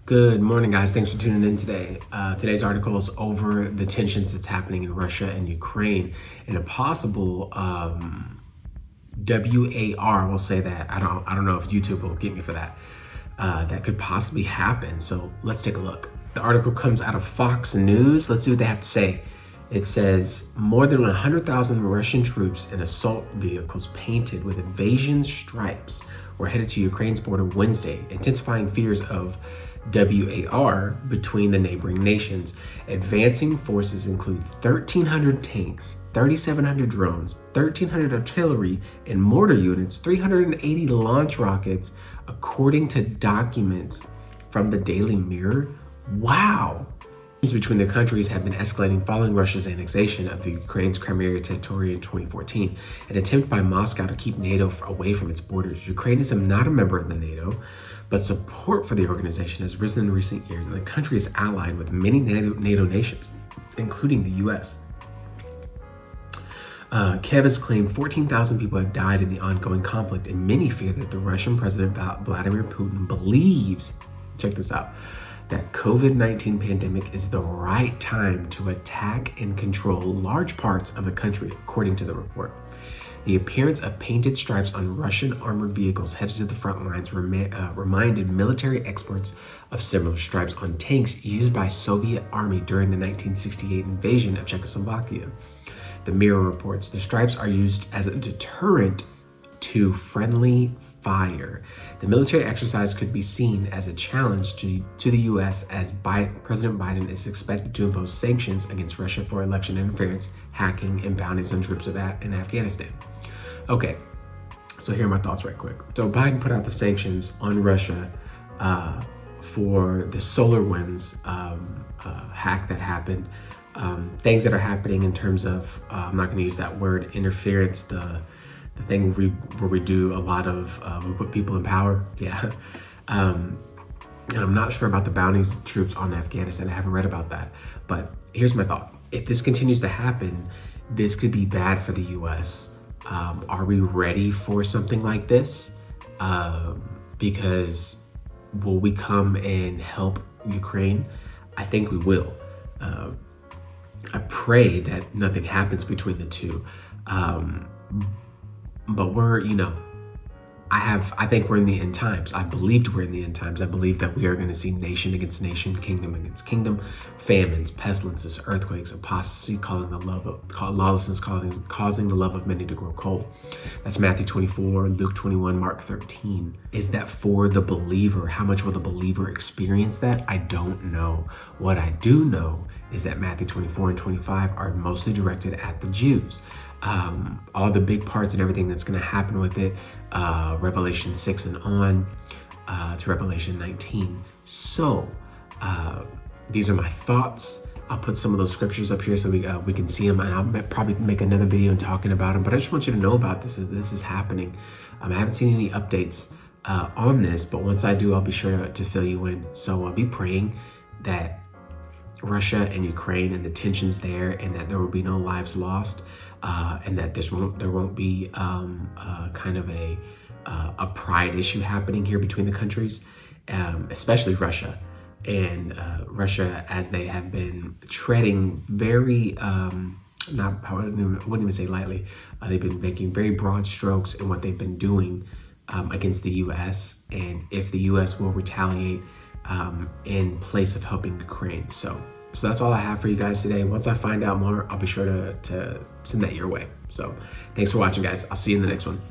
Good morning, guys. Thanks for tuning in today. Today's article is over the tensions that's happening in Russia and Ukraine and a possible WAR. We'll say that. I don't know if YouTube will get me for that. That could possibly happen. So let's take a look. The article comes out of Fox News. Let's see what they have to say. It says more than 100,000 Russian troops and assault vehicles painted with invasion stripes were headed to Ukraine's border Wednesday, intensifying fears of WAR between the neighboring nations. Advancing forces include 1,300 tanks, 3,700 drones, 1,300 artillery and mortar units, 380 launch rockets, according to documents from the Daily Mirror. Wow! Tensions between the countries have been escalating following Russia's annexation of Ukraine's Crimea territory in 2014, an attempt by Moscow to keep NATO away from its borders. Ukraine is not a member of the NATO, but support for the organization has risen in recent years, and the country is allied with many NATO nations, including the US. Kiev has claimed 14,000 people have died in the ongoing conflict, and many fear that the Russian President Vladimir Putin believes, check this out, that COVID-19 pandemic is the right time to attack and control large parts of the country, according to the report. The appearance of painted stripes on Russian armored vehicles headed to the front lines reminded military experts of similar stripes on tanks used by Soviet Army during the 1968 invasion of Czechoslovakia. The Mirror reports the stripes are used as a deterrent to friendly fire. The military exercise could be seen as a challenge to the US as President Biden is expected to impose sanctions against Russia for election interference, hacking, and bounties on troops in Afghanistan. Okay, so here are my thoughts right quick. So Biden put out the sanctions on Russia for the SolarWinds hack that happened. Things that are happening in terms of, I'm not going to use that word, interference, the thing where we do a lot of, we put people in power. Yeah. And I'm not sure about the bounties troops on Afghanistan. I haven't read about that. But here's my thought. If this continues to happen, this could be bad for the US. Are we ready for something like this? Because will we come and help Ukraine? I think we will. I pray that nothing happens between the two. But we're, I think we're in the end times. I believed we're in the end times. I believe that we are going to see nation against nation, kingdom against kingdom, famines, pestilences, earthquakes, apostasy, lawlessness, causing the love of many to grow cold. That's Matthew 24, Luke 21, Mark 13. Is that for the believer? How much will the believer experience that? I don't know. What I do know is that Matthew 24 and 25 are mostly directed at the Jews. All the big parts and everything that's going to happen with it, Revelation 6 and on to Revelation 19. So these are my thoughts. I'll put some of those scriptures up here so we can see them, and I'll probably make another video talking about them. But I just want you to know about this. This is happening. I haven't seen any updates on this, but once I do, I'll be sure to fill you in. So be praying that Russia and Ukraine and the tensions there, and that there will be no lives lost, and that there won't be kind of a pride issue happening here between the countries, especially Russia. And Russia, as they have been treading very, I wouldn't even say lightly, they've been making very broad strokes in what they've been doing against the US, and if the US will retaliate in place of helping Ukraine. So that's all I have for you guys today. Once I find out more, I'll be sure to send that your way. So thanks for watching, guys. I'll see you in the next one.